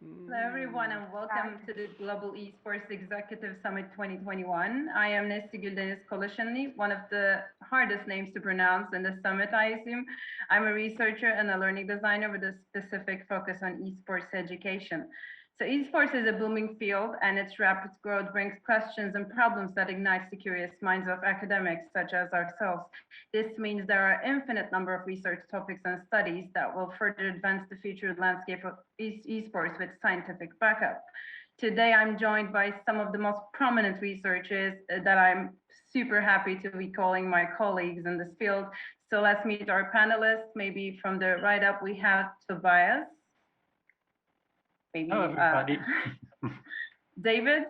Hello, everyone, and welcome to the Global Esports Executive Summit 2021. I am Nesligül Deniz Kolaşinli, one of the hardest names to pronounce in the summit, I assume. I'm a researcher and a learning designer with a specific focus on esports education. So esports is a booming field, and its rapid growth brings questions and problems that ignite the curious minds of academics such as ourselves. This means there are infinite number of research topics and studies that will further advance the future landscape of esports with scientific backup. Today, I'm joined by some of the most prominent researchers that I'm super happy to be calling my colleagues in this field. So let's meet our panelists. Maybe from the right up, we have Tobias. Maybe, hello, everybody. David.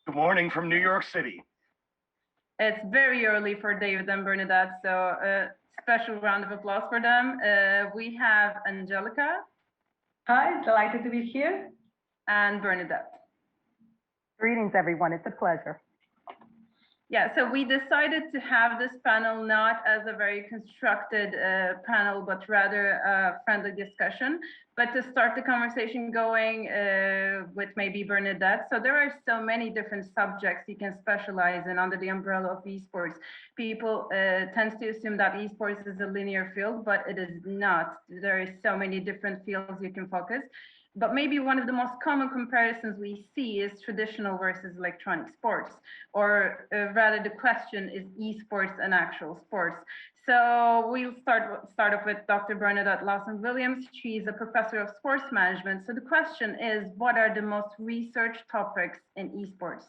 Good morning from New York City. It's very early for David and BerNadette, so a special round of applause for them. We have Angelica. Hi, delighted to be here. And BerNadette. Greetings, everyone. It's a pleasure. Yeah, so we decided to have this panel not as a very constructed panel, but rather a friendly discussion. But to start the conversation going with maybe BerNadette. So there are so many different subjects you can specialize in under the umbrella of esports. People tend to assume that esports is a linear field, but it is not. There are so many different fields you can focus. But maybe one of the most common comparisons we see is traditional versus electronic sports, or rather the question is esports and actual sports. So we'll start off with Dr. BerNadette Lawson-Williams. She's a professor of sports management. So the question is, what are the most researched topics in esports?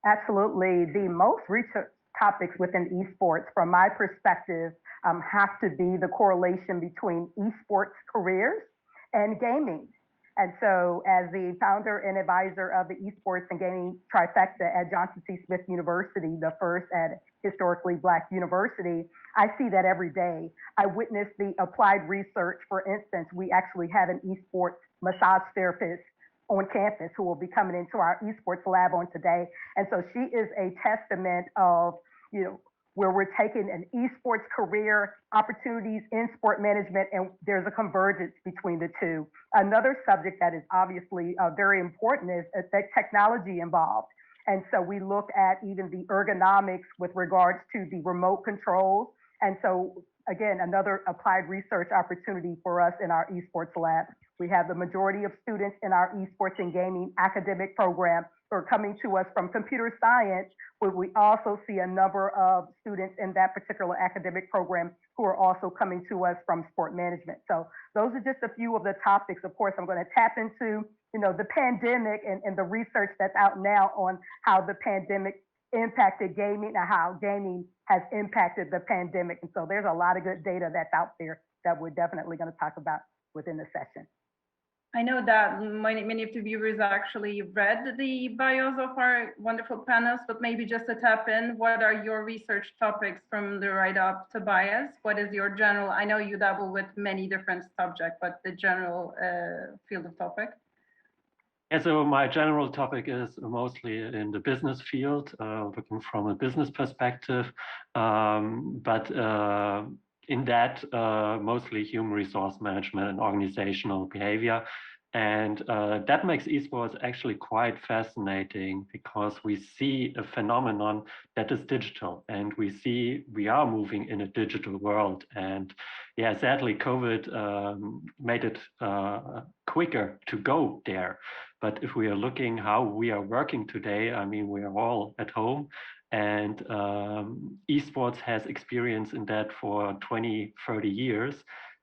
Absolutely. The most researched topics within esports, from my perspective, have to be the correlation between esports careers and gaming. And so as the founder and advisor of the Esports and Gaming Trifecta at Johnson C. Smith University, the first at historically Black university, I see that every day. I witness the applied research. For instance, we actually have an esports massage therapist on campus who will be coming into our esports lab on today. And so she is a testament of, where we're taking an esports career, opportunities in sport management, and there's a convergence between the two. Another subject that is obviously very important is the technology involved. And so we look at even the ergonomics with regards to the remote controls. And so again, another applied research opportunity for us in our esports lab. We have the majority of students in our esports and gaming academic program who are coming to us from computer science, but we also see a number of students in that particular academic program who are also coming to us from sport management. So those are just a few of the topics. Of course, I'm going to tap into, the pandemic and the research that's out now on how the pandemic impacted gaming and how gaming has impacted the pandemic. And so there's a lot of good data that's out there that we're definitely going to talk about within the session. I know that many of the viewers actually read the bios of our wonderful panelists, but maybe just to tap in, what are your research topics from the right up, Tobias? What is your general, I know you dabble with many different subjects, but the general field of topic? Yeah, so my general topic is mostly in the business field, looking from a business perspective, but in that, mostly human resource management and organizational behavior. And that makes esports actually quite fascinating because we see a phenomenon that is digital, and we are moving in a digital world. And yeah, sadly, COVID made it quicker to go there. But if we are looking how we are working today, I mean, we are all at home. And esports has experience in that for 20, 30 years.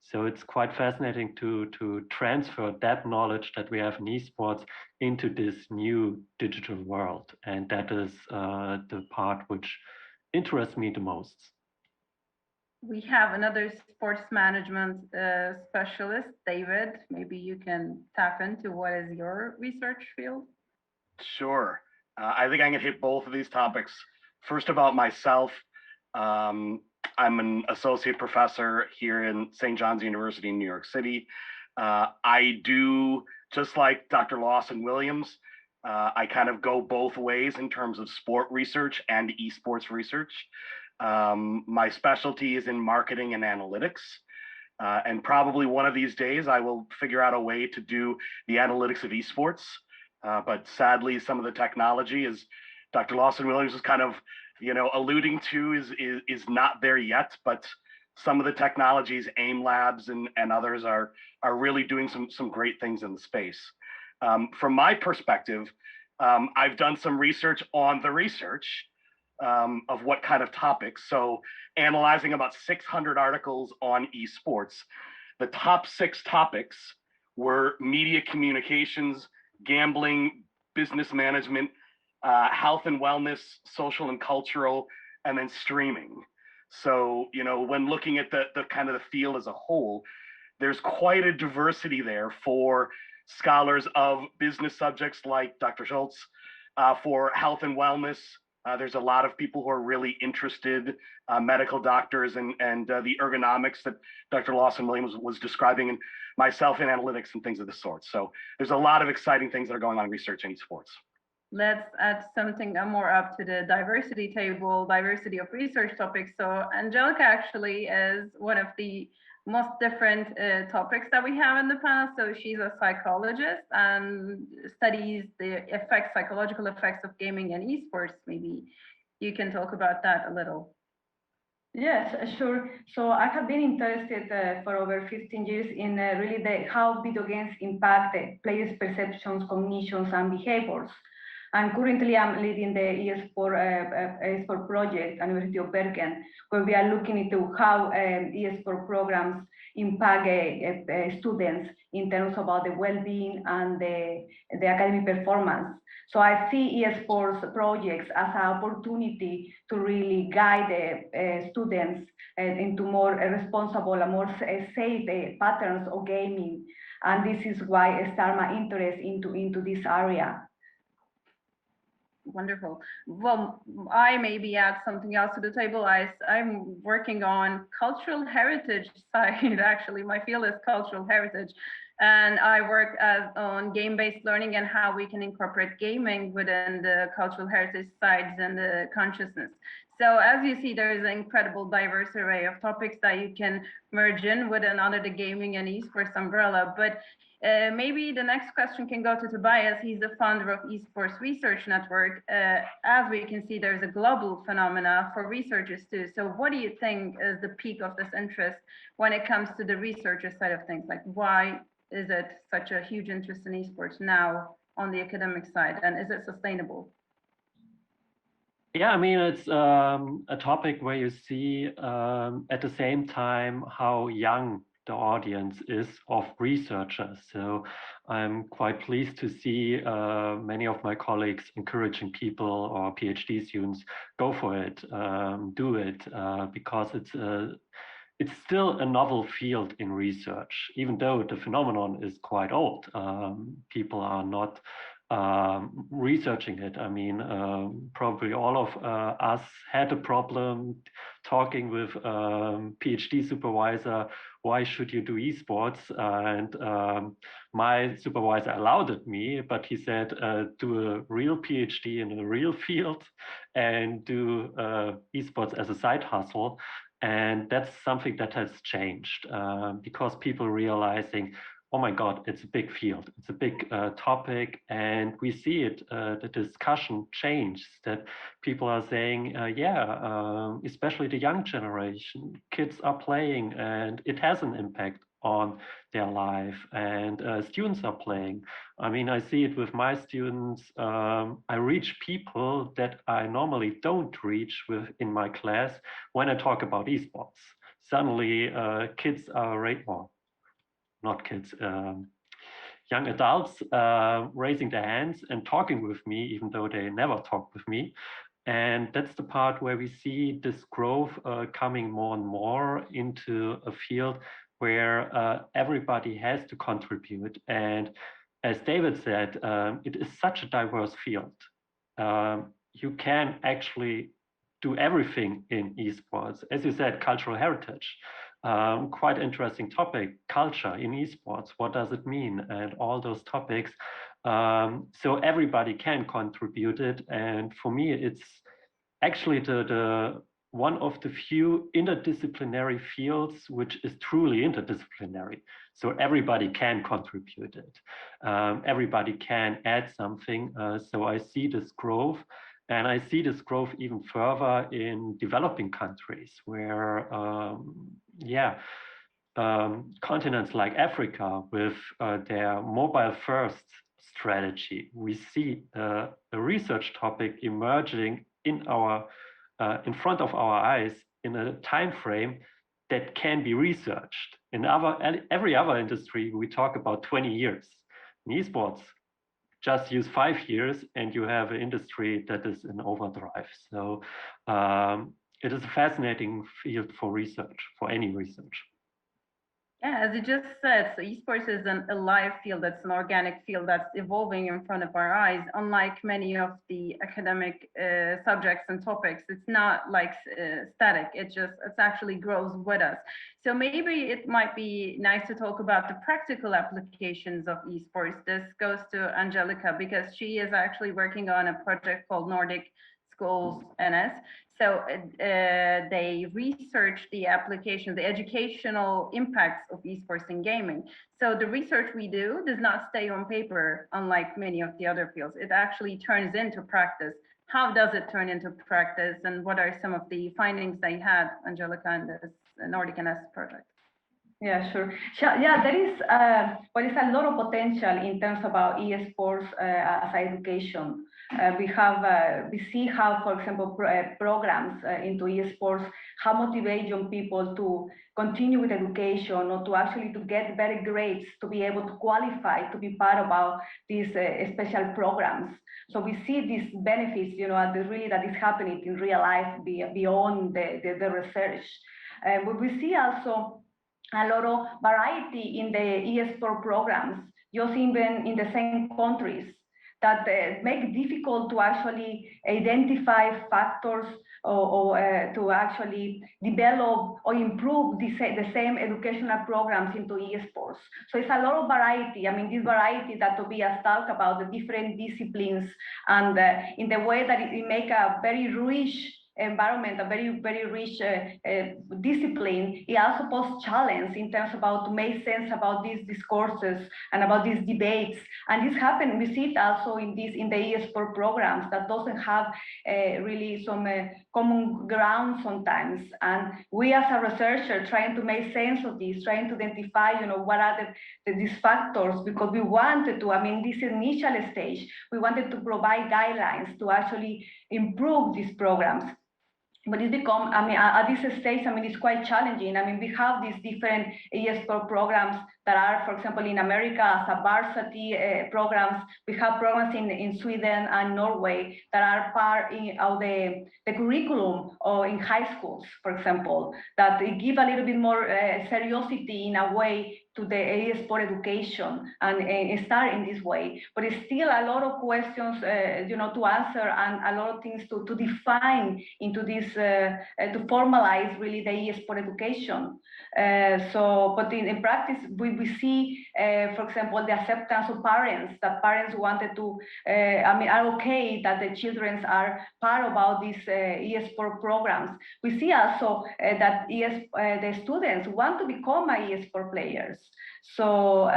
So it's quite fascinating to transfer that knowledge that we have in esports into this new digital world. And that is the part which interests me the most. We have another sports management specialist, David. Maybe you can tap into what is your research field? Sure. I think I can hit both of these topics. First, about myself, I'm an associate professor here in St. John's University in New York City. I do, just like Dr. Lawson-Williams, I kind of go both ways in terms of sport research and esports research. My specialty is in marketing and analytics. And probably one of these days, I will figure out a way to do the analytics of esports. But sadly, some of the technology, as Dr. Lawson-Williams was kind of, alluding to, is not there yet. But some of the technologies, AIM Labs and others, are really doing some great things in the space. From my perspective, I've done some research on the research of what kind of topics. So analyzing about 600 articles on esports, the top 6 topics were media communications, gambling, business management, health and wellness, social and cultural, and then streaming. So, when looking at the kind of the field as a whole, there's quite a diversity there for scholars of business subjects like Dr. Scholz, for health and wellness. There's a lot of people who are really interested, medical doctors, and the ergonomics that Dr. Lawson-Williams was describing, and myself in analytics and things of this sort. So there's a lot of exciting things that are going on in research in esports. Let's add something more up to the diversity table, diversity of research topics. So Angelica actually is one of the most different topics that we have in the panel. So she's a psychologist and studies the psychological effects of gaming and esports. Maybe you can talk about that a little. Yes, sure. So I have been interested for over 15 years in really how video games impact the players' perceptions, cognitions, and behaviors. And currently, I'm leading the eSport project at University of Bergen, where we are looking into how eSport programs impact students in terms about the well-being and the academic performance. So I see eSports projects as an opportunity to really guide students into more responsible and more safe patterns of gaming. And this is why I start my interest into this area. Wonderful. Well, I maybe add something else to the table. I'm working on cultural heritage side. Actually, my field is cultural heritage. And I work on game-based learning and how we can incorporate gaming within the cultural heritage sides and the consciousness. So as you see, there is an incredible diverse array of topics that you can merge in within under the gaming and esports umbrella. But maybe the next question can go to Tobias. He's the founder of Esports Research Network. As we can see, there's a global phenomena for researchers too. So what do you think is the peak of this interest when it comes to the researcher side of things? Like, why is it such a huge interest in esports now on the academic side, and is it sustainable? Yeah, I mean, it's a topic where you see at the same time how young the audience is of researchers. So I'm quite pleased to see many of my colleagues encouraging people or PhD students, go for it, do it, because it's still a novel field in research, even though the phenomenon is quite old. People are not researching it. I mean, probably all of us had a problem talking with PhD supervisor, why should you do esports? And my supervisor allowed it me, but he said, do a real PhD in a real field and do esports as a side hustle. And that's something that has changed because people realizing, oh my God, it's a big field, it's a big topic, and we see it, the discussion changed, that people are saying, especially the young generation, kids are playing and it has an impact on their life, and students are playing. I mean, I see it with my students. I reach people that I normally don't reach with in my class when I talk about esports. Suddenly kids are not kids, young adults raising their hands and talking with me, even though they never talked with me. And that's the part where we see this growth coming more and more into a field where everybody has to contribute. And as David said, it is such a diverse field. You can actually do everything in esports. As you said, cultural heritage. Quite interesting topic, culture in esports. What does it mean? And all those topics. So everybody can contribute it. And for me, it's actually the one of the few interdisciplinary fields which is truly interdisciplinary. So everybody can contribute it. Everybody can add something. So I see this growth, and I see this growth even further in developing countries where, continents like Africa with their mobile first strategy, we see a research topic emerging in front of our eyes in a time frame that can be researched. In every other industry, we talk about 20 years. In esports, just use 5 years and you have an industry that is in overdrive. So it is a fascinating field for research, for any research. Yeah, as you just said, so esports is an alive field. That's an organic field that's evolving in front of our eyes. Unlike many of the academic subjects and topics, it's not like static. It actually grows with us. So maybe it might be nice to talk about the practical applications of esports. This goes to Angelica because she is actually working on a project called Nordic Scholz NS. So they research the application, the educational impacts of esports in gaming. So the research we do does not stay on paper, unlike many of the other fields. It actually turns into practice. How does it turn into practice, and what are some of the findings they had, Angelica, in this Nordic NS project? Yeah, sure. Yeah, there is a lot of potential in terms of our esports as education. We see how, for example, programs into esports, how motivate young people to continue with education or to get better grades, to be able to qualify to be part of these special programs. So we see these benefits, that is happening in real life beyond the research. But we see also a lot of variety in the esports programs, just even in the same countries, that make it difficult to actually identify factors or to actually develop or improve the same educational programs into esports. So it's a lot of variety. I mean, this variety that Tobias talked about, the different disciplines, and in the way that it make a very rich environment, a very, very rich discipline. It also poses challenge in terms about to make sense about these discourses and about these debates. And this happens, we see it also in the esports programs that doesn't have really some common ground sometimes. And we as a researcher trying to make sense of this, trying to identify, what are these factors, because we wanted to, this initial stage, we wanted to provide guidelines to actually improve these programs. But it become, at this stage, it's quite challenging. We have these different esports programs that are, for example, in America as a varsity programs. We have programs in Sweden and Norway that are part of the curriculum or in high schools, for example, that give a little bit more seriosity in a way to the esports education and start in this way. But it's still a lot of questions, to answer, and a lot of things to define into this, to formalize really the esports education. But in practice, we see, for example, the acceptance of parents, that parents wanted to, are okay that the children are part about these esports programs. We see also that the students want to become esports players. So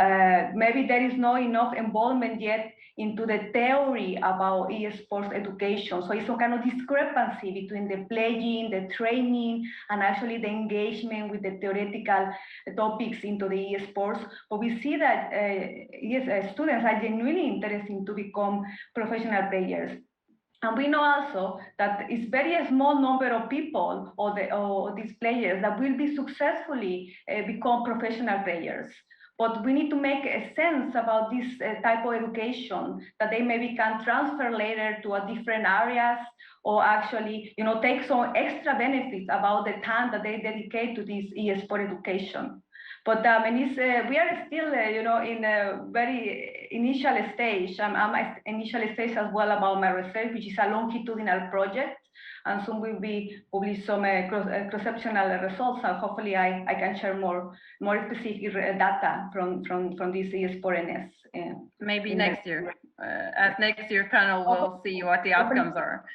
maybe there is not enough involvement yet into the theory about esports education. So it's some kind of discrepancy between the playing, the training, and actually the engagement with the theoretical topics into the esports. But we see that students are genuinely interested to become professional players. And we know also that it's very small number of people or these players that will be successfully become professional players. But we need to make a sense about this type of education that they maybe can transfer later to a different areas, or actually, take some extra benefits about the time that they dedicate to this esports education. But we are still, in a very initial stage. I'm initial stage as well about my research, which is a longitudinal project, and soon will be published some cross-sectional results. And hopefully, I can share more specific data from this esports NS. Maybe next year. At next year's panel, we'll see what the outcomes are.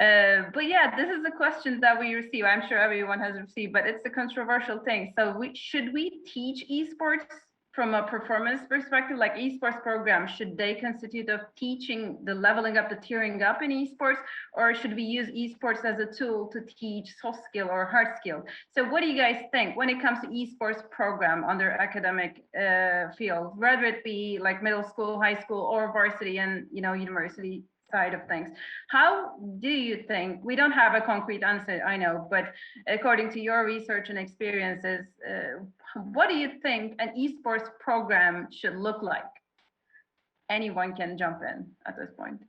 But yeah, this is a question that we receive. I'm sure everyone has received, but it's a controversial thing. So should we teach esports from a performance perspective, like esports programs? Should they constitute of teaching the leveling up, the tiering up in esports, or should we use esports as a tool to teach soft skill or hard skill? So what do you guys think when it comes to esports program under academic field, whether it be like middle school, high school, or varsity and university side of things? How do you think, we don't have a concrete answer, I know, but according to your research and experiences, what do you think an esports program should look like? Anyone can jump in at this point.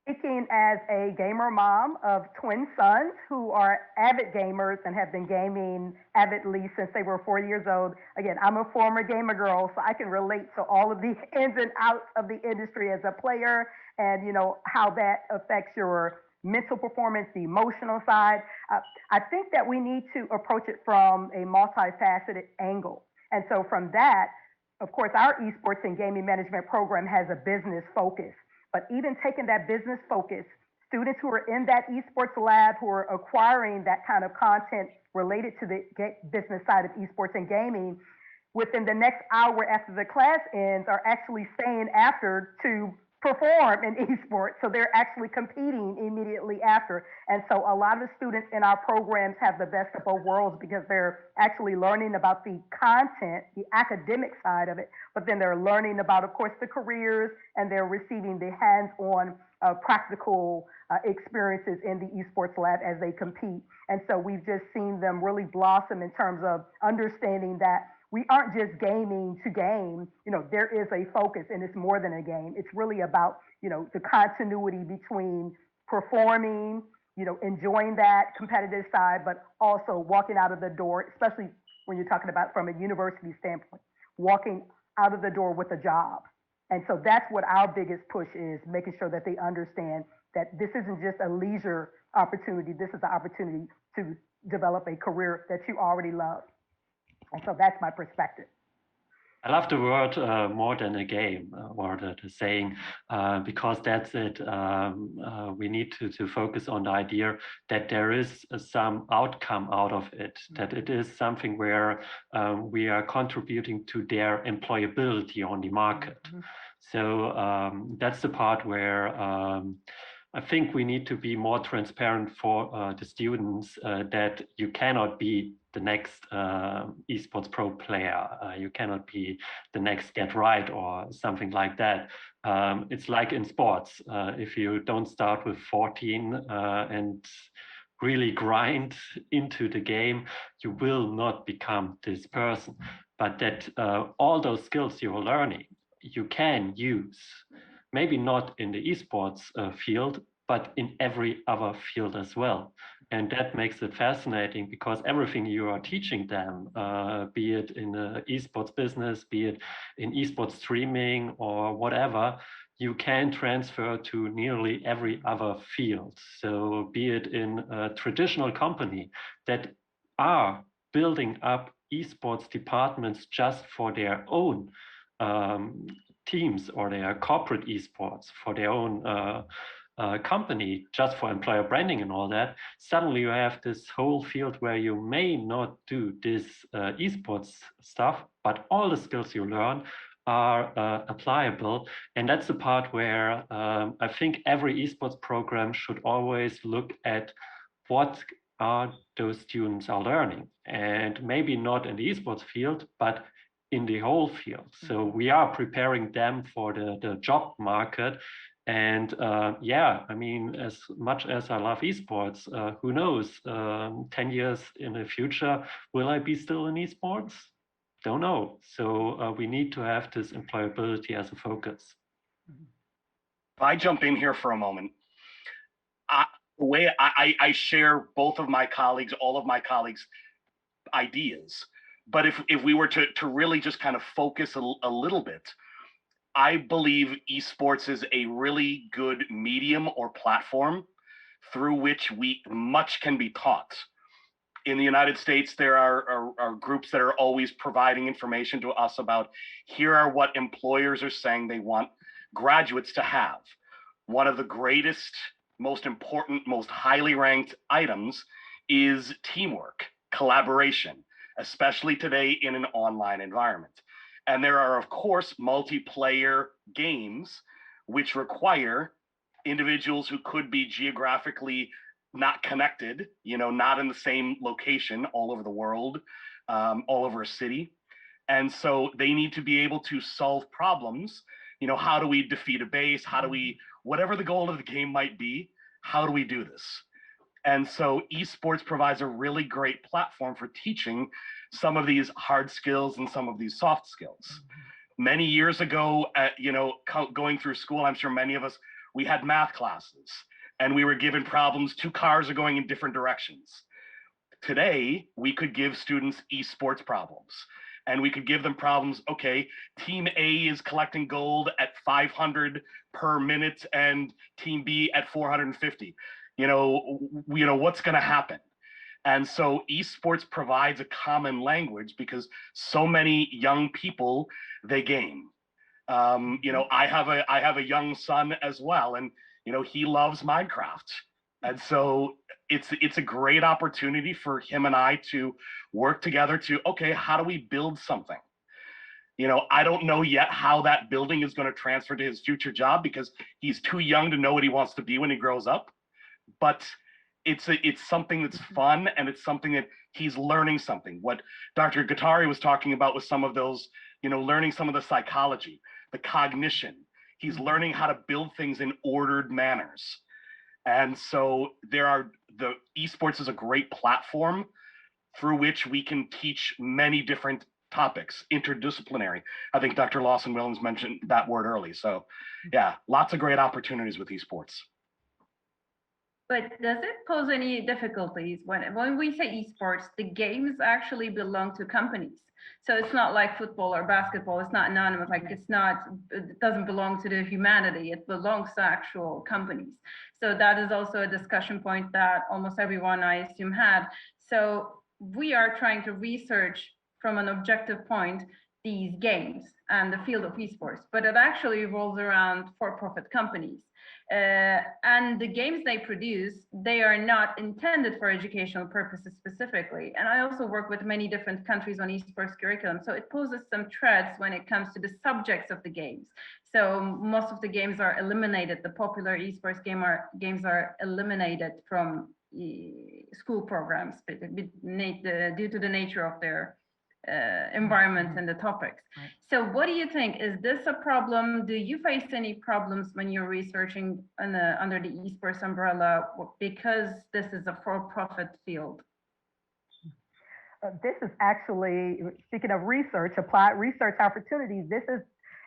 Speaking as a gamer mom of twin sons who are avid gamers and have been gaming avidly since they were 4 years old. Again, I'm a former gamer girl, so I can relate to all of the ins and outs of the industry as a player and, how that affects your mental performance, the emotional side. I think that we need to approach it from a multifaceted angle. And so from that, of course, our esports and gaming management program has a business focus. But even taking that business focus, students who are in that esports lab who are acquiring that kind of content related to the business side of esports and gaming, within the next hour after the class ends, are actually staying after to perform in esports. So they're actually competing immediately after. And so a lot of the students in our programs have the best of both worlds because they're actually learning about the content, the academic side of it, but then they're learning about, of course, the careers, and they're receiving the hands-on practical experiences in the esports lab as they compete. And so we've just seen them really blossom in terms of understanding that we aren't just gaming to game. There is a focus, and it's more than a game. It's really about, the continuity between performing, enjoying that competitive side, but also walking out of the door, especially when you're talking about from a university standpoint, walking out of the door with a job. And so that's what our biggest push is, making sure that they understand that this isn't just a leisure opportunity. This is an opportunity to develop a career that you already love. And so that's my perspective. I love the word more than a game, or the saying, because that's it. We need to focus on the idea that there is some outcome out of it, that it is something where we are contributing to their employability on the market. Mm-hmm. So that's the part where I think we need to be more transparent for the students that you cannot be the next esports pro player. You cannot be the next Get Right or something like that. It's like in sports. If you don't start with 14 and really grind into the game, you will not become this person. But that all those skills you are learning, you can use, maybe not in the esports field, but in every other field as well. And that makes it fascinating because everything you are teaching them, be it in the esports business, be it in esports streaming or whatever, you can transfer to nearly every other field. So be it in a traditional company that are building up esports departments just for their own teams or their corporate esports, for their own company, just for employer branding and all that, suddenly you have this whole field where you may not do this esports stuff, but all the skills you learn are applicable. And that's the part where I think every esports program should always look at what are those students are learning, and maybe not in the esports field, but in the whole field. So we are preparing them for the job market. And yeah, I mean, as much as I love esports, who knows, 10 years in the future, will I be still in esports? Don't know. So we need to have this employability as a focus. If I jump in here for a moment, the way I share both of my colleagues, all of my colleagues' ideas, but if we were to really just kind of focus a little bit, I believe esports is a really good medium or platform through which much can be taught. In the United States, there are groups that are always providing information to us about, here are what employers are saying they want graduates to have. One of the greatest most important, most highly ranked items is teamwork, collaboration, especially today in an online environment. And there are, of course, multiplayer games which require individuals who could be geographically not connected, not in the same location all over the world, all over a city. And so they need to be able to solve problems. How do we defeat a base? How do we, whatever the goal of the game might be, how do we do this? And so esports provides a really great platform for teaching some of these hard skills and some of these soft skills. Many years ago, going through school, I'm sure many of us, we had math classes and we were given problems. 2 cars are going in different directions. Today, we could give students esports problems. And we could give them problems. Okay, team A is collecting gold at 500 per minute and team B at 450. What's going to happen? And so esports provides a common language because so many young people, they game. I have a young son as well, and he loves Minecraft. And so it's a great opportunity for him and I to work together to, okay, how do we build something? I don't know yet how that building is going to transfer to his future job because he's too young to know what he wants to be when he grows up. But it's something that's fun, and it's something that he's learning something. What Dr. Gortari was talking about was some of those, learning some of the psychology, the cognition. He's learning how to build things in ordered manners. And so the esports is a great platform through which we can teach many different topics, interdisciplinary. I think Dr. Lawson-Williams mentioned that word early. So yeah, lots of great opportunities with esports. But does it pose any difficulties when we say esports, the games actually belong to companies? So it's not like football or basketball. It's not anonymous. Like it doesn't belong to the humanity. It belongs to actual companies. So that is also a discussion point that almost everyone, I assume, had. So we are trying to research from an objective point these games and the field of esports, but it actually revolves around for-profit companies. And the games they produce, they are not intended for educational purposes specifically. And I also work with many different countries on esports curriculum. So it poses some threats when it comes to the subjects of the games. So most of the games are eliminated. The popular esports games are eliminated from school programs due to the nature of their environment and the topics. Right. So what do you think? Is this a problem? Do you face any problems when you're researching under the esports umbrella because this is a for-profit field? This is actually, speaking of research, applied research opportunities, this is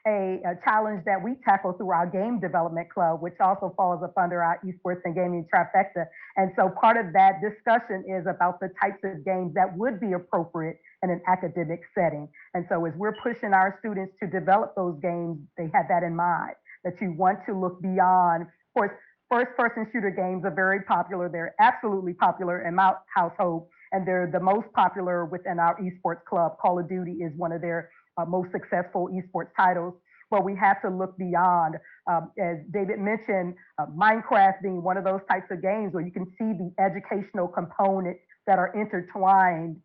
a challenge that we tackle through our game development club, which also falls up under our esports and gaming trifecta. And so part of that discussion is about the types of games that would be appropriate in an academic setting. And so as we're pushing our students to develop those games, they have that in mind, that you want to look beyond. Of course, first-person shooter games are very popular. They're absolutely popular in my household, and they're the most popular within our esports club. Call of Duty is one of their most successful esports titles, but we have to look beyond. As David mentioned, Minecraft being one of those types of games where you can see the educational components that are intertwined,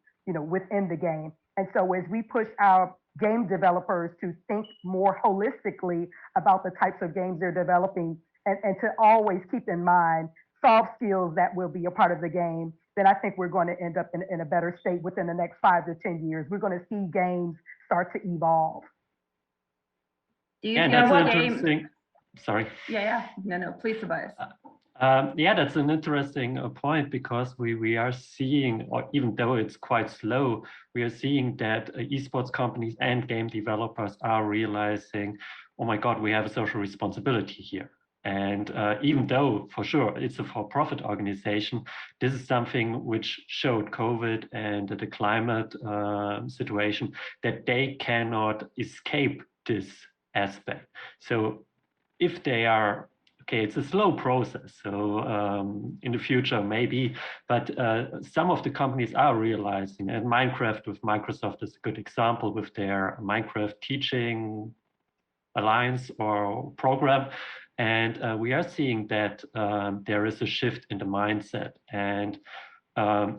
within the game. And so as we push our game developers to think more holistically about the types of games they're developing and to always keep in mind soft skills that will be a part of the game, then I think we're going to end up in a better state within the next 5 to 10 years. We're going to see games start to evolve. Do you and know that's what interesting. Game? Sorry. Yeah. No, please, Tobias. Yeah, that's an interesting point because we are seeing, or even though it's quite slow, we are seeing that esports companies and game developers are realizing, oh my God, we have a social responsibility here. And even though, for sure, it's a for-profit organization, this is something which showed COVID and the climate situation that they cannot escape this aspect. So if they are, okay, it's a slow process, so in the future maybe, but some of the companies are realizing, and Minecraft with Microsoft is a good example with their Minecraft teaching alliance or program. And we are seeing that there is a shift in the mindset. And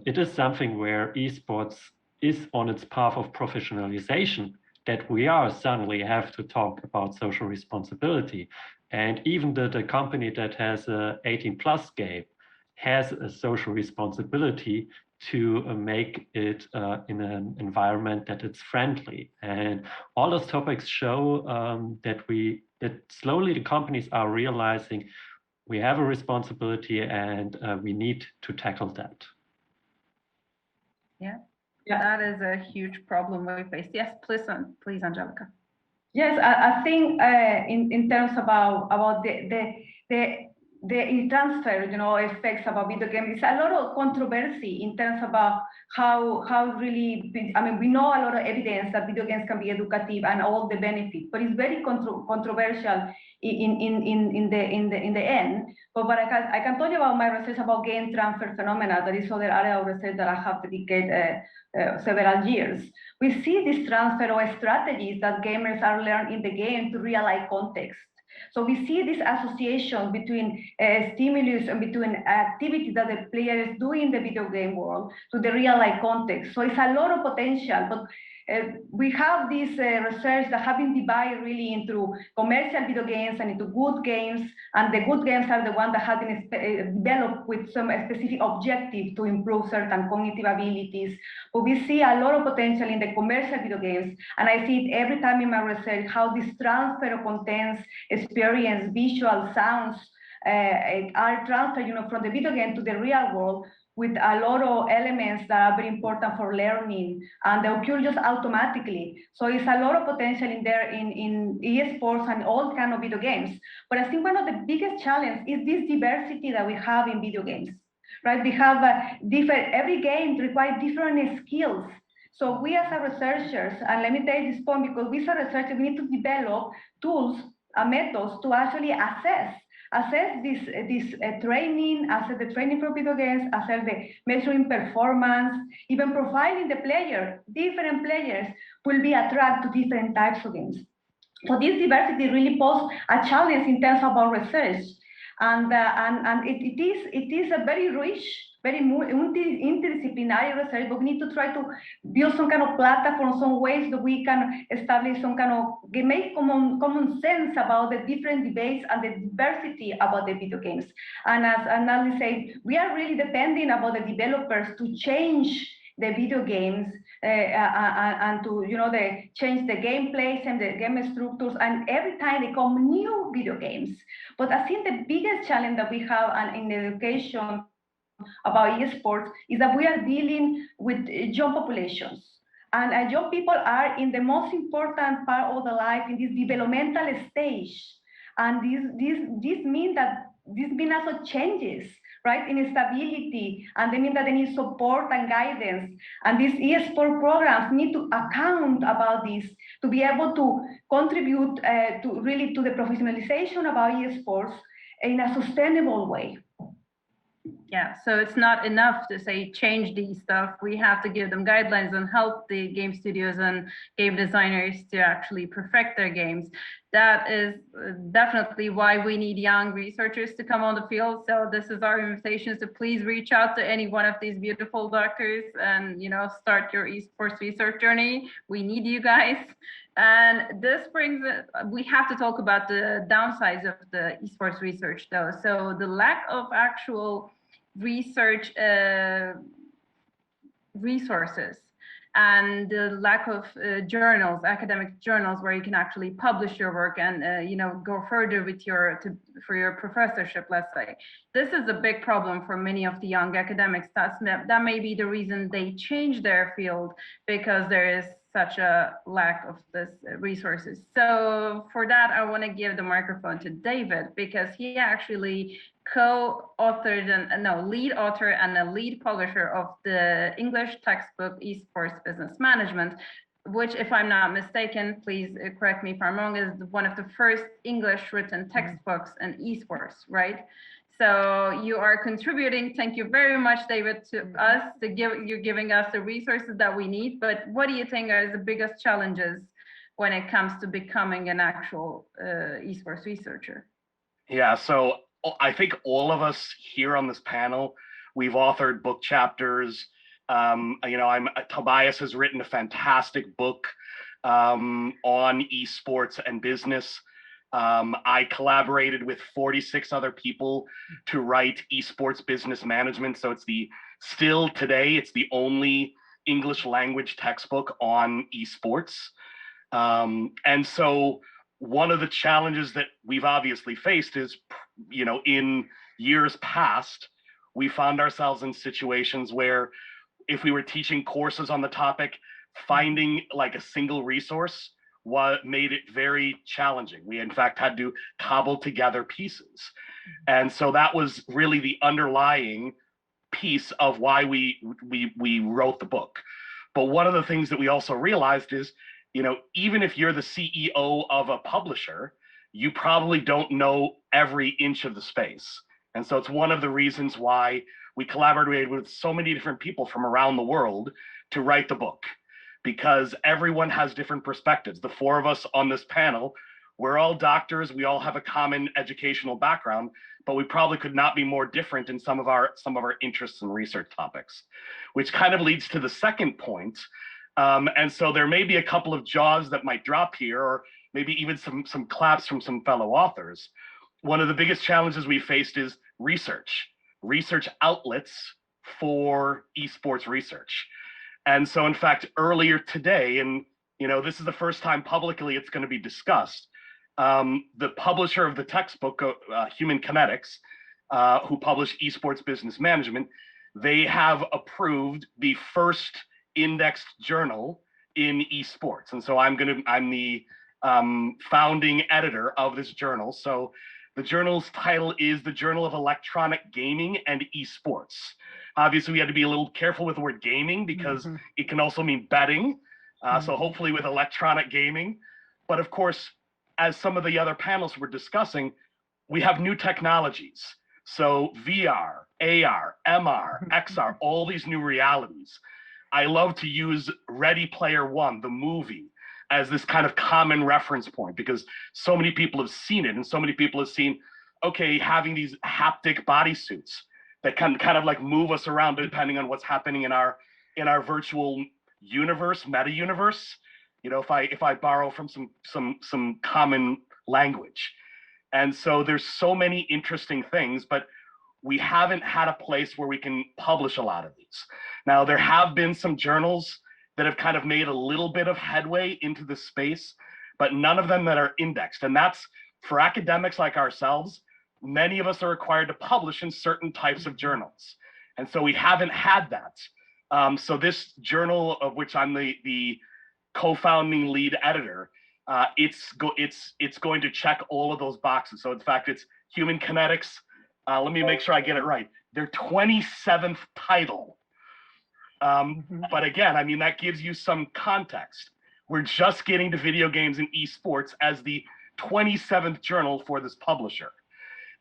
it is something where esports is on its path of professionalization, that we are suddenly have to talk about social responsibility. And even the company that has a 18+ game has a social responsibility to make it in an environment that it's friendly. And all those topics show that slowly the companies are realizing we have a responsibility and we need to tackle that. Yeah, that is a huge problem we face. Yes, please, Angelica. Yes, I think in terms about the transfer, effects about video games, it's a lot of controversy in terms about how really, I mean, we know a lot of evidence that video games can be educative and all the benefits, but it's very controversial in the end. But what I can tell you about my research about game transfer phenomena, that is other area of research that I have dedicated several years. We see this transfer of strategies that gamers are learning in the game to real-life context. So we see this association between stimulus and between activity that the players do in the video game world to the real-life context. So it's a lot of potential, but we have this research that have been divided really into commercial video games and into good games, and the good games are the ones that have been developed with some specific objective to improve certain cognitive abilities. But we see a lot of potential in the commercial video games, and I see it every time in my research how this transfer of contents, experience, visual, sounds are transferred, from the video game to the real world, with a lot of elements that are very important for learning, and they occur just automatically. So it's a lot of potential in there in esports and all kind of video games. But I think one of the biggest challenges is this diversity that we have in video games, right? We have every game requires different skills. So we as researchers, and let me take this point, because we as researchers, we need to develop tools and methods to actually assess this training, assess the training for video games, assess the measuring performance, even profiling the player. Different players will be attracted to different types of games. So this diversity really poses a challenge in terms of our research. And it is a very rich, very interdisciplinary research, but we need to try to build some kind of platform, some ways that we can establish some kind of, make common sense about the different debates and the diversity about the video games. And as Natalie said, we are really depending about the developers to change the video games and to change the gameplays and the game structures, and every time they come new video games. But I think the biggest challenge that we have in education about esports is that we are dealing with young populations, and young people are in the most important part of the life, in this developmental stage, and this means also changes, right, in stability, and they mean that they need support and guidance, and these esports programs need to account about this to be able to contribute to the professionalization about esports in a sustainable way. Yeah, so it's not enough to say change these stuff. We have to give them guidelines and help the game studios and game designers to actually perfect their games. That is definitely why we need young researchers to come on the field. So this is our invitation, so please reach out to any one of these beautiful doctors and start your esports research journey. We need you guys. And this brings we have to talk about the downsides of the esports research though. So the lack of actual research resources, and the lack of journals, academic journals, where you can actually publish your work and go further with for your professorship, let's say. This is a big problem for many of the young academics. That may be the reason they change their field, because there is such a lack of this resources. So for that, I want to give the microphone to David, because he actually co-authored lead author and a lead publisher of the English textbook Esports Business Management, which, if I'm not mistaken, please correct me if I'm wrong, is one of the first English written textbooks in esports, right? So you are contributing, thank you very much, David, to us, you're giving us the resources that we need. But what do you think are the biggest challenges when it comes to becoming an actual esports researcher? Yeah, so I think all of us here on this panel, we've authored book chapters. Tobias has written a fantastic book on esports and business. I collaborated with 46 other people to write esports business management. So still today, it's the only English language textbook on esports. And so one of the challenges that we've obviously faced is, in years past, we found ourselves in situations where if we were teaching courses on the topic, finding like a single resource made it very challenging. We in fact had to cobble together pieces. And so that was really the underlying piece of why we wrote the book. But one of the things that we also realized is, even if you're the CEO of a publisher, you probably don't know every inch of the space. And so it's one of the reasons why we collaborated with so many different people from around the world to write the book, because everyone has different perspectives. The four of us on this panel, we're all doctors, we all have a common educational background, but we probably could not be more different in some of our interests and research topics, which kind of leads to the second point. And so there may be a couple of jaws that might drop here, or maybe even some claps from some fellow authors. One of the biggest challenges we faced is research outlets for esports research. And so in fact, earlier today, and this is the first time publicly it's going to be discussed, the publisher of the textbook, Human Kinetics, who published Esports Business Management, they have approved the first indexed journal in esports. And so I'm the founding editor of this journal. So the journal's title is the Journal of Electronic Gaming and Esports. Obviously, we had to be a little careful with the word gaming because it can also mean betting. So hopefully with electronic gaming. But of course, as some of the other panels were discussing, we have new technologies. So VR, AR, MR, XR, all these new realities. I love to use Ready Player One, the movie, as this kind of common reference point, because so many people have seen it, and so many people have seen, okay, having these haptic bodysuits that can kind of like move us around depending on what's happening in our virtual universe, meta universe. If I borrow from some common language. And so there's so many interesting things, but we haven't had a place where we can publish a lot of these. Now, there have been some journals that have kind of made a little bit of headway into this space, but none of them that are indexed. And that's for academics like ourselves. Many of us are required to publish in certain types of journals. And so we haven't had that. So this journal, of which I'm the co-founding lead editor, it's going to check all of those boxes. So in fact, it's Human Kinetics. Let me make sure I get it right. Their 27th title. But again, I mean, that gives you some context. We're just getting to video games and esports as the 27th journal for this publisher.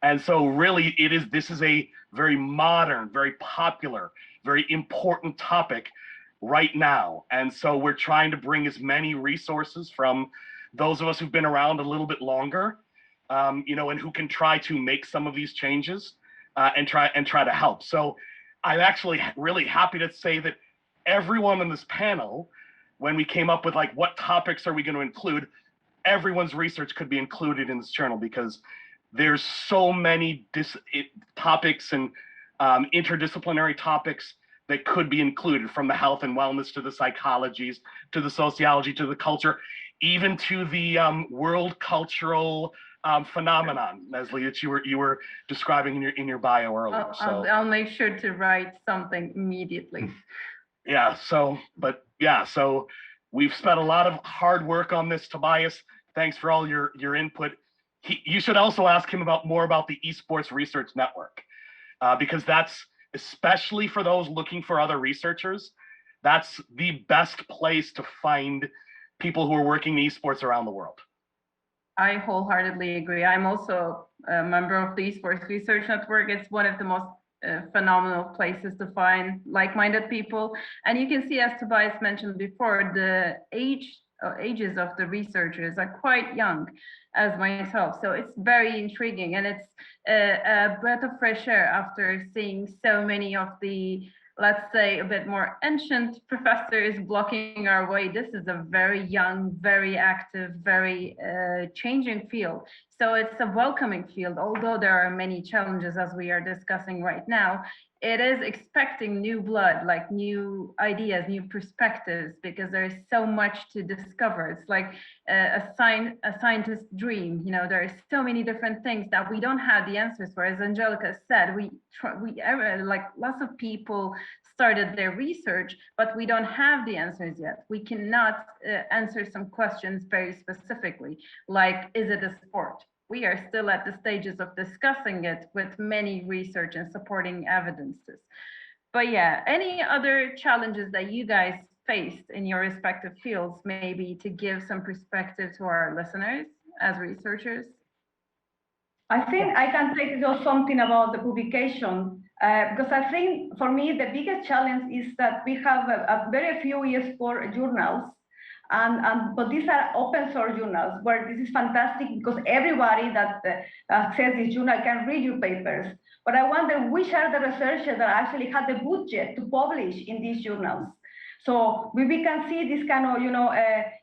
And so really this is a very modern, very popular, very important topic right now. And so we're trying to bring as many resources from those of us who've been around a little bit longer, and who can try to make some of these changes and try to help. So I'm actually really happy to say that everyone on this panel, when we came up with like what topics are we going to include, everyone's research could be included in this journal, because there's so many topics and interdisciplinary topics that could be included, from the health and wellness to the psychologies to the sociology to the culture, even to the world cultural phenomenon, Nesligül, that you were describing in your bio earlier. I'll make sure to write something immediately. So we've spent a lot of hard work on this, Tobias. Thanks for all your input. You should also ask him more about the Esports Research Network, because that's, especially for those looking for other researchers, that's the best place to find people who are working in esports around the world. I wholeheartedly agree. I'm also a member of the Esports Research Network. It's one of the most phenomenal places to find like-minded people. And you can see, as Tobias mentioned before, the age ages of the researchers are quite young as myself. So it's very intriguing, and it's a breath of fresh air after seeing so many of the, let's say, a bit more ancient professors blocking our way. This is a very young, very active, very changing field. So it's a welcoming field, although there are many challenges as we are discussing right now. It is expecting new blood, like new ideas, new perspectives, because there's so much to discover. It's like a scientist's dream. You know, there are so many different things that we don't have the answers for. As Angelica said, like lots of people started their research, but we don't have the answers yet. We cannot answer some questions very specifically, like, is it a sport? We are still at the stages of discussing it with many research and supporting evidences. But yeah, any other challenges that you guys faced in your respective fields, maybe to give some perspective to our listeners as researchers? I think I can take just something about the publication, because I think for me, the biggest challenge is that we have a very few eSport journals. But these are open source journals where this is fantastic because everybody that access this journal can read your papers. But I wonder which are the researchers that actually had the budget to publish in these journals. So we can see this kind of,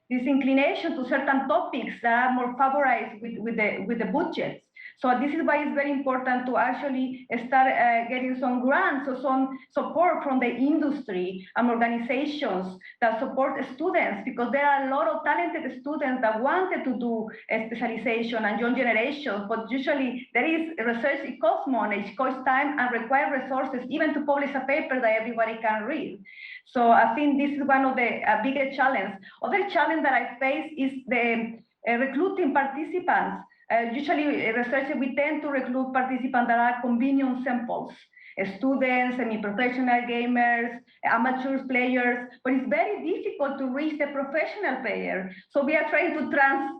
this inclination to certain topics that are more favorized with the budgets. So this is why it's very important to actually start getting some grants or some support from the industry and organizations that support students, because there are a lot of talented students that wanted to do a specialization and young generations, but usually there is research, it costs money, it costs time and requires resources, even to publish a paper that everybody can read. So I think this is one of the biggest challenges. Other challenge that I face is the recruiting participants. Usually, researchers, we tend to recruit participants that are convenient samples, students, semi-professional gamers, amateur players, but it's very difficult to reach the professional player. So we are trying to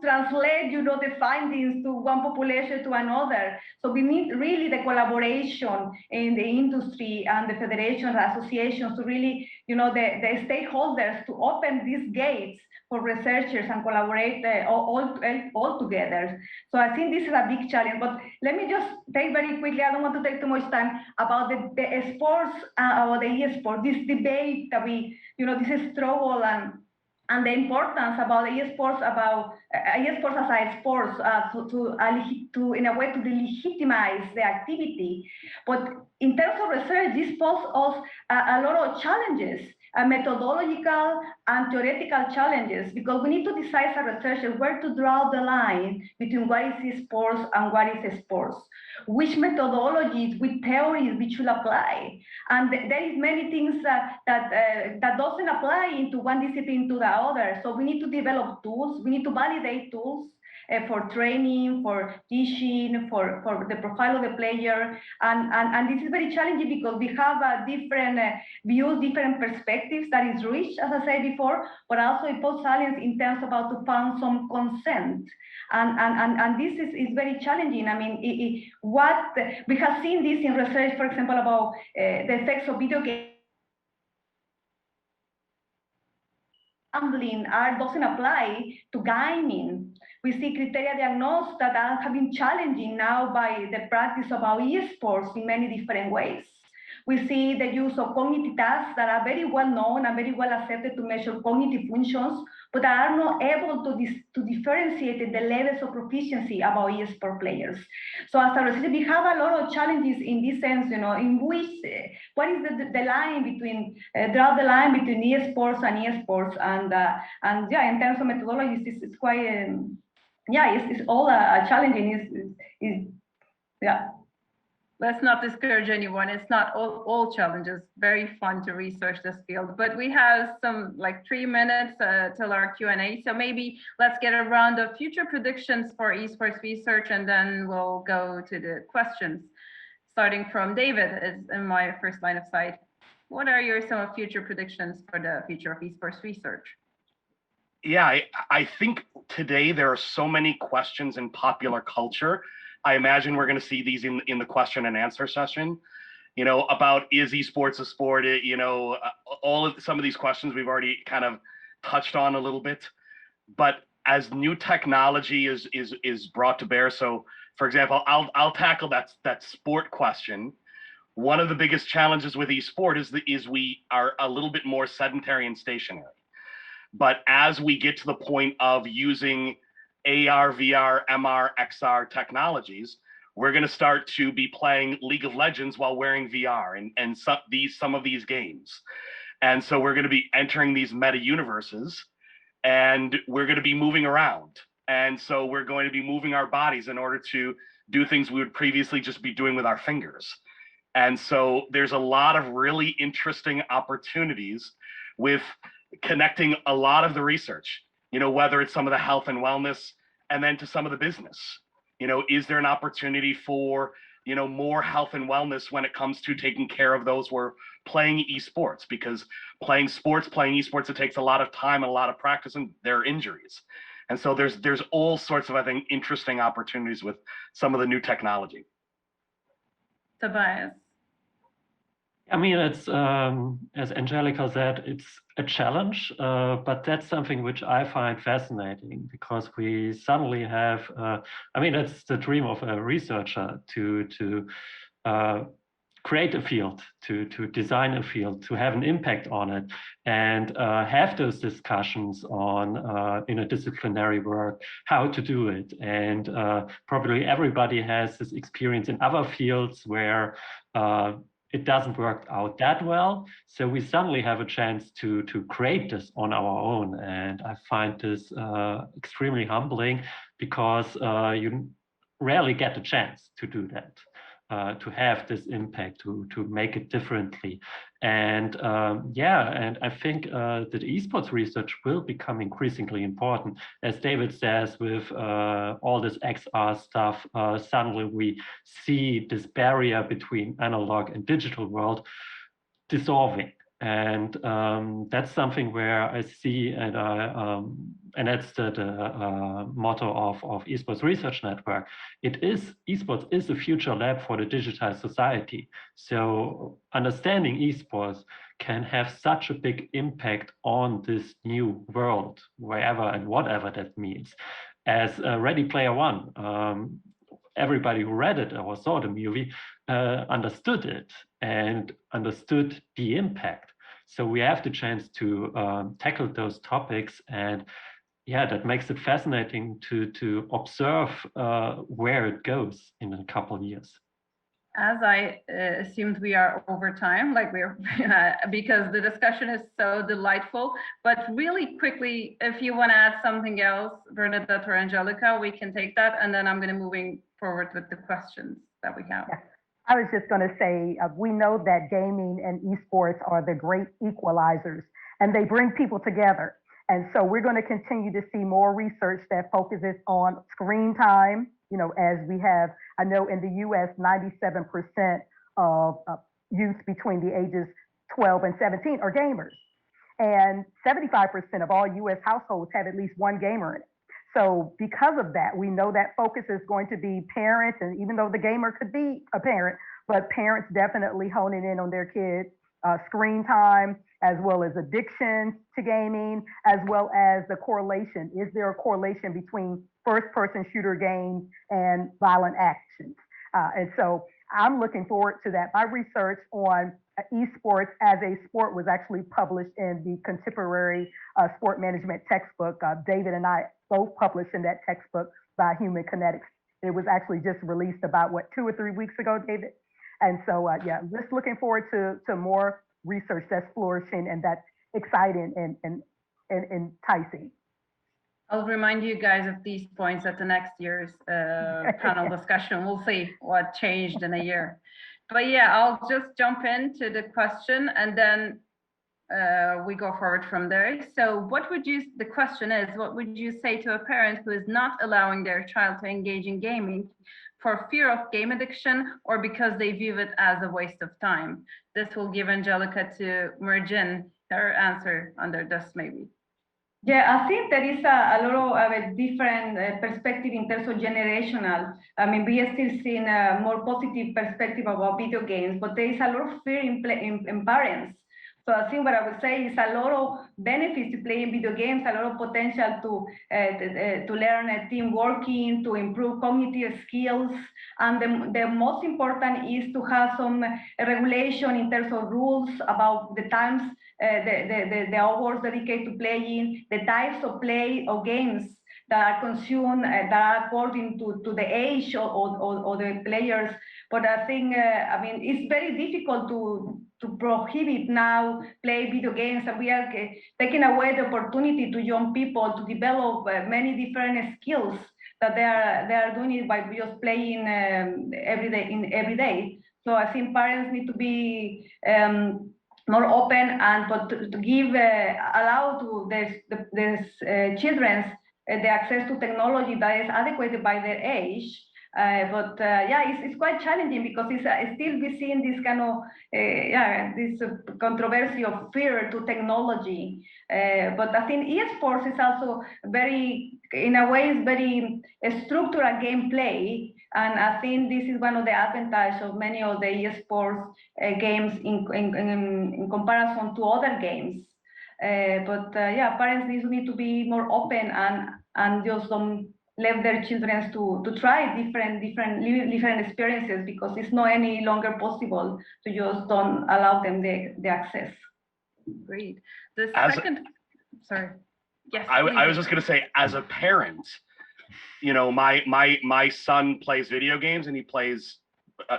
translate, the findings to one population to another. So we need really the collaboration in the industry and the federations, associations to really, the stakeholders to open these gates for researchers and collaborate all together. So I think this is a big challenge, but let me just take very quickly, I don't want to take too much time, about the sports or the eSports, this debate that this struggle and the importance about eSports, about eSports as a sports to in a way to legitimize the activity. But in terms of research, this poses us a lot of challenges, methodological and theoretical challenges, because we need to decide as researchers where to draw the line between what is sports and what is sports, which methodologies, which theories we should apply. And there is many things that doesn't apply into one discipline to the other. So we need to develop tools, we need to validate tools for training, for teaching, for the profile of the player. And this is very challenging because we have different views, different perspectives that is rich, as I said before, but also it poses challenge in terms of how to find some consent. And this is very challenging. I mean, what we have seen this in research, for example, about the effects of video games. Gambling doesn't apply to gaming. We see criteria diagnosed that have been challenging now by the practice of our eSports in many different ways. We see the use of cognitive tasks that are very well known and very well accepted to measure cognitive functions, but are not able to differentiate the levels of proficiency about eSport players. So as a researcher, we have a lot of challenges in this sense, in which, what is the line between, draw the line between eSports and eSports, and yeah, in terms of methodologies, it's quite, it's all challenging, yeah. Let's not discourage anyone. It's not all challenges. Very fun to research this field, but we have some 3 minutes till our Q&A. So maybe let's get a round of future predictions for esports research, and then we'll go to the questions. Starting from David is in my first line of sight. What are some future predictions for the future of esports research? Yeah, I think today there are so many questions in popular culture. I imagine we're going to see these in the question and answer session, about is esports a sport? Some of these questions we've already kind of touched on a little bit. but as new technology is brought to bear, so for example, I'll tackle that sport question. One of the biggest challenges with esport is we are a little bit more sedentary and stationary. But as we get to the point of using AR, VR, MR, XR technologies, we're going to start to be playing League of Legends while wearing VR and some of these games. And so we're going to be entering these meta universes, and we're going to be moving around. And so we're going to be moving our bodies in order to do things we would previously just be doing with our fingers. And so there's a lot of really interesting opportunities with connecting a lot of the research, you know, whether it's some of the health and wellness and then to some of the business. You know, is there an opportunity for, you know, more health and wellness when it comes to taking care of those who are playing esports? Because playing esports, it takes a lot of time and a lot of practice, and there are injuries. And so there's all sorts of, I think, interesting opportunities with some of the new technology. Tobias. I mean, it's, as Angelica said, it's a challenge, but that's something which I find fascinating, because we suddenly have, I mean, that's the dream of a researcher, to create a field, to design a field, to have an impact on it, and have those discussions on interdisciplinary work, how to do it. And probably everybody has this experience in other fields where it doesn't work out that well. So we suddenly have a chance to create this on our own. And I find this extremely humbling, because you rarely get a chance to do that. To have this impact, to make it differently. And yeah, and I think that esports research will become increasingly important. As David says, with all this XR stuff, suddenly we see this barrier between analog and digital world dissolving. And that's something where I see, and that's the motto of Esports Research Network. Esports is a future lab for the digitized society. So understanding esports can have such a big impact on this new world, wherever and whatever that means. As Ready Player One, everybody who read it or saw the movie understood it and understood the impact. So we have the chance to tackle those topics, and yeah, that makes it fascinating to observe where it goes in a couple of years. As I assumed, we are over time, like we're because the discussion is so delightful. But really quickly, if you want to add something else, BerNadette or Angelica, we can take that, and then I'm going to moving forward with the questions that we have. Yeah. I was just going to say, we know that gaming and esports are the great equalizers, and they bring people together. And so we're going to continue to see more research that focuses on screen time. You know, as we have, I know in the US, 97% of youth between the ages 12 and 17 are gamers. And 75% of all US households have at least one gamer in it. So because of that, we know that focus is going to be parents, and even though the gamer could be a parent, but parents definitely honing in on their kids' screen time, as well as addiction to gaming, as well as the correlation. Is there a correlation between first-person shooter games and violent actions? And so I'm looking forward to that. My research on esports as a sport was actually published in the contemporary sport management textbook. David and I both published in that textbook by Human Kinetics. It was actually just released about, 2 or 3 weeks ago, David? And so, yeah, just looking forward to more research that's flourishing and that's exciting and enticing. I'll remind you guys of these points at the next year's panel discussion. We'll see what changed in a year. But yeah, I'll just jump into the question, and then we go forward from there. So the question is, what would you say to a parent who is not allowing their child to engage in gaming for fear of game addiction, or because they view it as a waste of time? This will give Angelica to merge in her answer under this, maybe. Yeah, I think there is a lot of a different perspective in terms of generational. I mean, we are still seeing a more positive perspective about video games, but there is a lot of fear in parents. So I think what I would say is a lot of benefits to playing video games, a lot of potential to learn team working, to improve cognitive skills. And the most important is to have some regulation in terms of rules about the times, the hours dedicated to playing, the types of play or games that are consumed that are according to the age or the players. But I think, I mean, it's very difficult to prohibit now play video games, and we are taking away the opportunity to young people to develop many different skills that they are doing it by just playing every day. So I think parents need to be more open and to give allow to their children the access to technology that is adequate by their age. Yeah, it's quite challenging because it's still we seeing this kind of this controversy of fear to technology. But I think esports is also very, in a way, is very structural gameplay, and I think this is one of the advantages of many of the esports games in comparison to other games. Yeah, parents need to be more open and just let their children to try different experiences, because it's not any longer possible to just don't allow them the access. Great. The second, sorry. Yes. I was just going to say, as a parent, you know, my son plays video games and he plays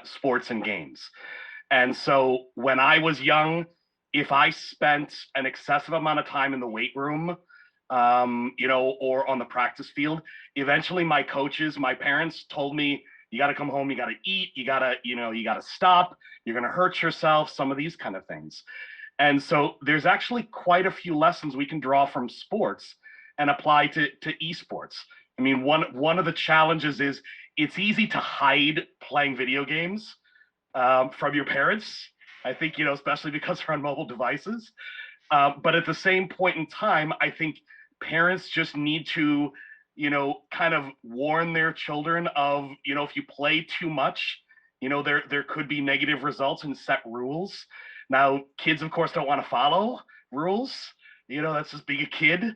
sports and games. And so when I was young, if I spent an excessive amount of time in the weight room, you know, or on the practice field, eventually my coaches, my parents told me, you got to come home, you got to eat, you got to stop, you're going to hurt yourself, some of these kind of things. And so there's actually quite a few lessons we can draw from sports and apply to esports. I mean, one of the challenges is it's easy to hide playing video games from your parents. I think, you know, especially because they're on mobile devices. But at the same point in time, I think parents just need to, you know, kind of warn their children of, you know, if you play too much, you know, there could be negative results, and set rules. Now, kids, of course, don't want to follow rules. You know, that's just being a kid.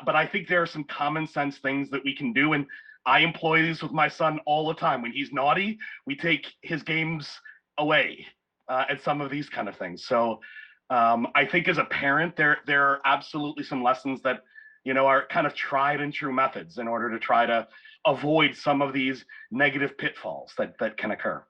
But I think there are some common sense things that we can do. And I employ these with my son all the time. When he's naughty, we take his games away and some of these kind of things. So I think as a parent, there are absolutely some lessons that, you know, are kind of tried and true methods in order to try to avoid some of these negative pitfalls that can occur.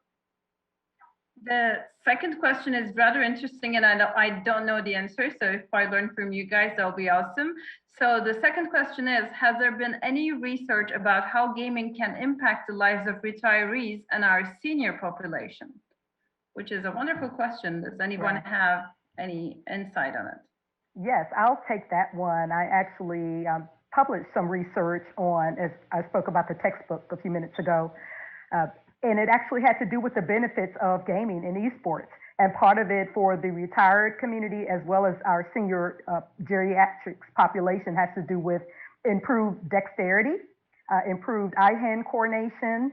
The second question is rather interesting, and I don't know the answer, so if I learn from you guys, that'll be awesome. So the second question is, has there been any research about how gaming can impact the lives of retirees and our senior population? Which is a wonderful question. Does anyone have any insight on it? Yes, I'll take that one. I actually published some research on, as I spoke about the textbook a few minutes ago, and it actually had to do with the benefits of gaming in esports. And part of it for the retired community, as well as our senior geriatrics population, has to do with improved dexterity, improved eye-hand coordination,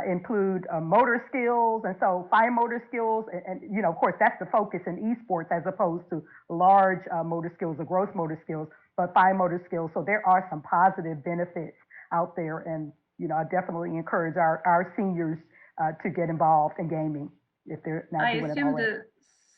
improved motor skills, and so fine motor skills, and you know, of course, that's the focus in esports as opposed to large motor skills or gross motor skills, but fine motor skills. So there are some positive benefits out there, and you know, I definitely encourage our seniors to get involved in gaming if they're not doing it already. I assume the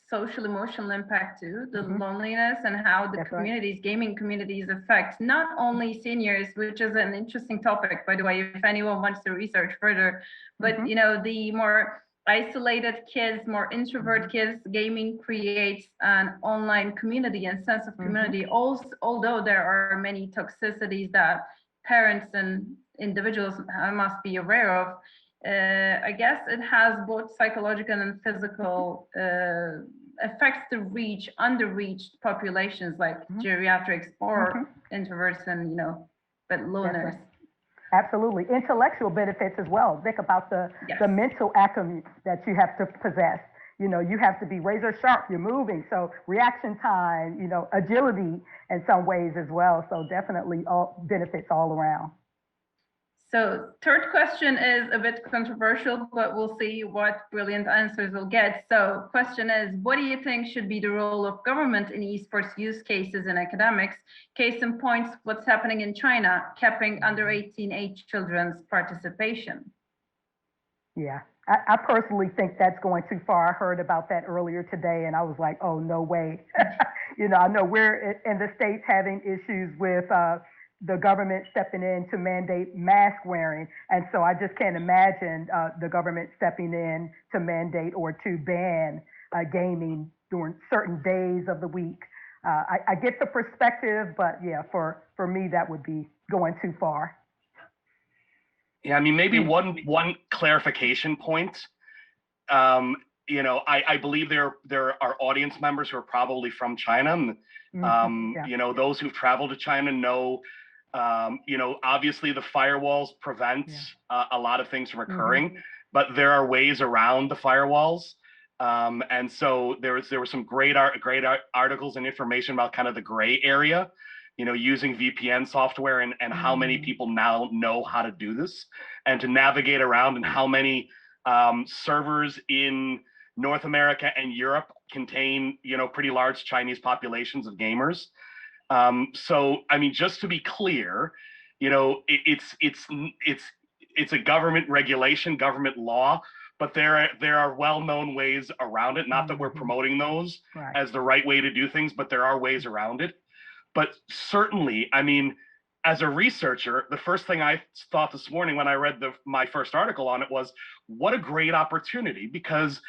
social emotional impact too, the loneliness, and how the communities, gaming communities, affect not only seniors, which is an interesting topic, by the way, if anyone wants to research further, but you know, the more isolated kids, more introvert kids, gaming creates an online community and sense of community. Also, although there are many toxicities that parents and individuals must be aware of, I guess it has both psychological and physical effects to reach underreached populations like geriatrics or introverts and, you know, but loners. Absolutely. Intellectual benefits as well. Think about the mental acumen that you have to possess. You know, you have to be razor sharp, you're moving. So reaction time, you know, agility in some ways as well. So definitely all benefits all around. So third question is a bit controversial, but we'll see what brilliant answers we'll get. So question is, what do you think should be the role of government in esports use cases in academics? Case in point, what's happening in China, capping under 18 age children's participation? Yeah, I personally think that's going too far. I heard about that earlier today and I was like, oh, no way. You know, I know we're in the States having issues with the government stepping in to mandate mask wearing. And so I just can't imagine the government stepping in to mandate or to ban gaming during certain days of the week. I get the perspective, but yeah, for me, that would be going too far. Yeah, I mean, maybe one clarification point. You know, I believe there are audience members who are probably from China. Yeah. You know, those who've traveled to China know, you know, obviously the firewalls prevent a lot of things from occurring, but there are ways around the firewalls. And so there were some great articles and information about kind of the gray area, you know, using VPN software and how many people now know how to do this and to navigate around, and how many servers in North America and Europe contain, you know, pretty large Chinese populations of gamers. So, I mean, just to be clear, you know, it's a government regulation, government law, but there are well-known ways around it. Not that we're promoting those as the right way to do things, but there are ways around it. But certainly, I mean, as a researcher, the first thing I thought this morning when I read my first article on it was, what a great opportunity, because,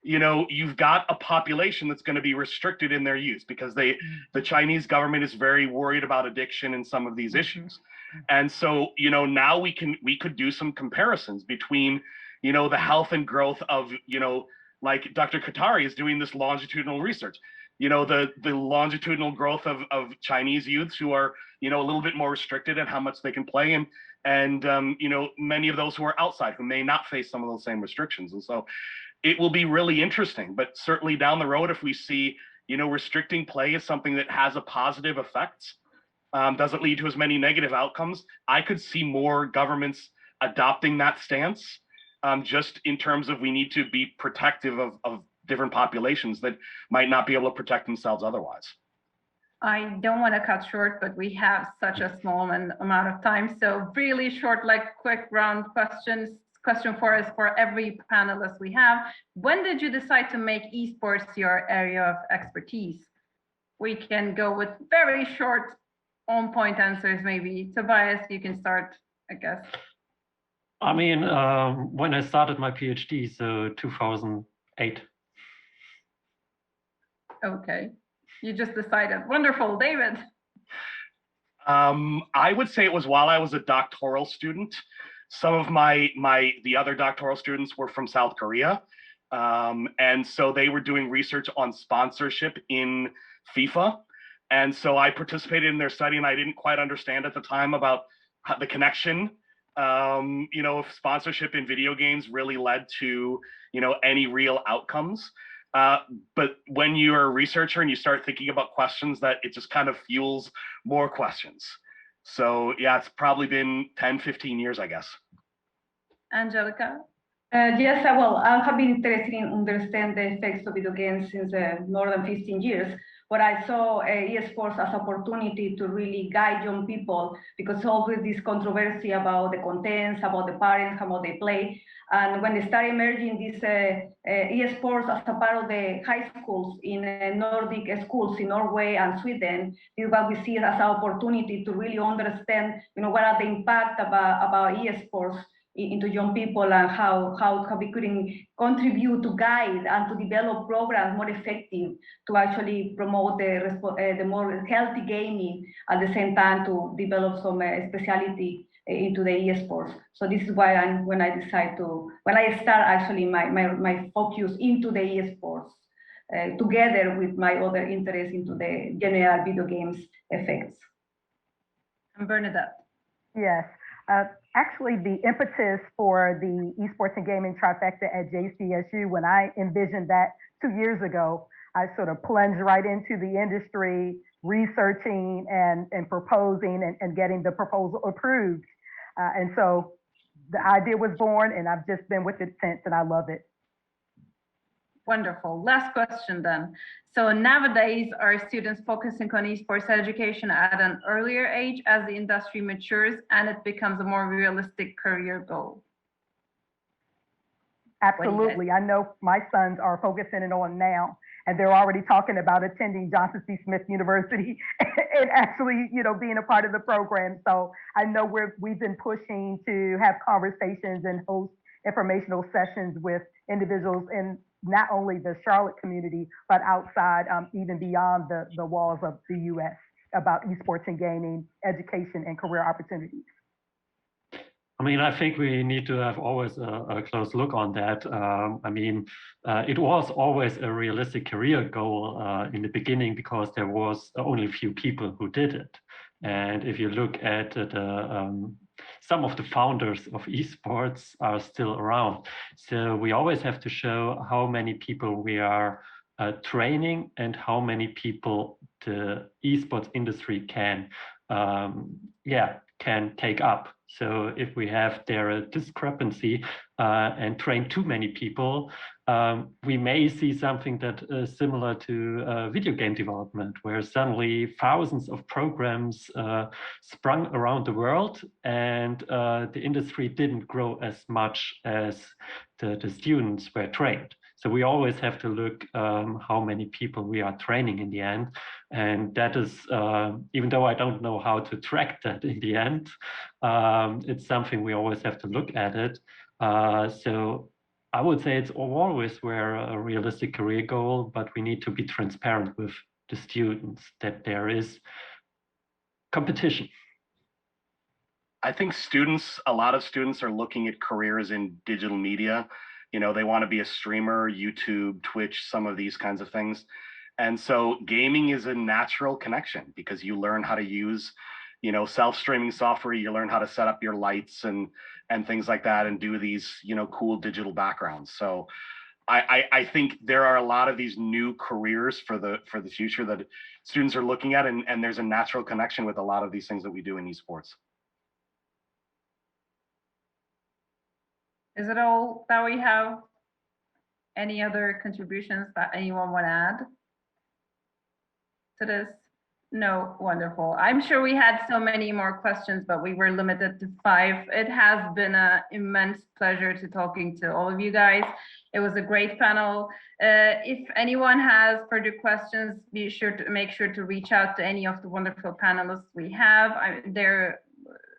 you know, you've got a population that's going to be restricted in their use because the Chinese government is very worried about addiction and some of these issues. And so, you know, now we could do some comparisons between, you know, the health and growth of, you know, like Dr. Gortari is doing this longitudinal research. You know, the longitudinal growth of Chinese youths who are, you know, a little bit more restricted in how much they can play, and you know, many of those who are outside who may not face some of those same restrictions. And so it will be really interesting, but certainly down the road, if we see, you know, restricting play is something that has a positive effect, doesn't lead to as many negative outcomes, I could see more governments adopting that stance, just in terms of we need to be protective of different populations that might not be able to protect themselves otherwise. I don't want to cut short, but we have such a small amount of time. So really short, like quick round questions. Question 4 is for every panelist we have. When did you decide to make esports your area of expertise? We can go with very short, on-point answers maybe. Tobias, you can start, I guess. I mean, when I started my PhD, so 2008. Okay, you just decided. Wonderful, David. I would say it was while I was a doctoral student. Some of the other doctoral students were from South Korea, and so they were doing research on sponsorship in FIFA, and so I participated in their study, and I didn't quite understand at the time about the connection, you know, if sponsorship in video games really led to, you know, any real outcomes. But when you're a researcher and you start thinking about questions, that it just kind of fuels more questions. So yeah, it's probably been 10, 15 years, I guess. Angelica? Yes, well, I have been interested in understand the effects of video games since more than 15 years. But I saw esports as an opportunity to really guide young people, because always this controversy about the contents, about the parents, how they play. And when they start emerging this esports as a part of the high schools in Nordic schools in Norway and Sweden, this is what we see as an opportunity to really understand, you know, what are the impact about esports into young people, and how we could contribute to guide and to develop programs more effective to actually promote the more healthy gaming, at the same time to develop some specialty into the esports. So this is why when I start actually my focus into the esports, together with my other interests into the general video games effects. And BerNadette. Yes. Actually, the impetus for the esports and gaming trifecta at JCSU, when I envisioned that 2 years ago, I sort of plunged right into the industry, researching and proposing and getting the proposal approved. And so the idea was born, and I've just been with it since, and I love it. Wonderful. Last question then. So nowadays, are students focusing on esports education at an earlier age as the industry matures and it becomes a more realistic career goal? Absolutely. I know my sons are focusing it on now, and they're already talking about attending Johnson C. Smith University and actually, you know, being a part of the program. So I know we've been pushing to have conversations and host informational sessions with individuals in not only the Charlotte community, but outside, even beyond the walls of the U.S. about esports and gaming, education, and career opportunities. I mean, I think we need to have always a close look on that. I mean, it was always a realistic career goal in the beginning because there was only a few people who did it. And if you look at some of the founders of esports are still around. So we always have to show how many people we are training and how many people the esports industry can take up. So if we have there a discrepancy and train too many people, we may see something that is similar to video game development, where suddenly thousands of programs sprung around the world and the industry didn't grow as much as the students were trained. So we always have to look how many people we are training in the end. And that is, even though I don't know how to track that in the end, it's something we always have to look at it. So I would say it's always a realistic career goal, but we need to be transparent with the students that there is competition. I think a lot of students are looking at careers in digital media. You know, they want to be a streamer, YouTube, Twitch, some of these kinds of things. And so gaming is a natural connection because you learn how to use, you know, self-streaming software. You learn how to set up your lights and things like that and do these, you know, cool digital backgrounds. So I think there are a lot of these new careers for the future that students are looking at, and there's a natural connection with a lot of these things that we do in esports. Is it all that we have? Any other contributions that anyone want to add to this? No, wonderful. I'm sure we had so many more questions, but we were limited to 5. It has been an immense pleasure to talking to all of you guys. It was a great panel. If anyone has further questions, be sure to make sure to reach out to any of the wonderful panelists we have. Their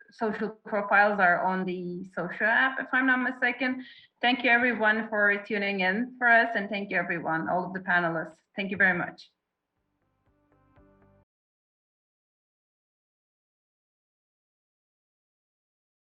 social profiles are on the social app, if I'm not mistaken. Thank you everyone for tuning in for us, and thank you everyone, all of the panelists. Thank you very much.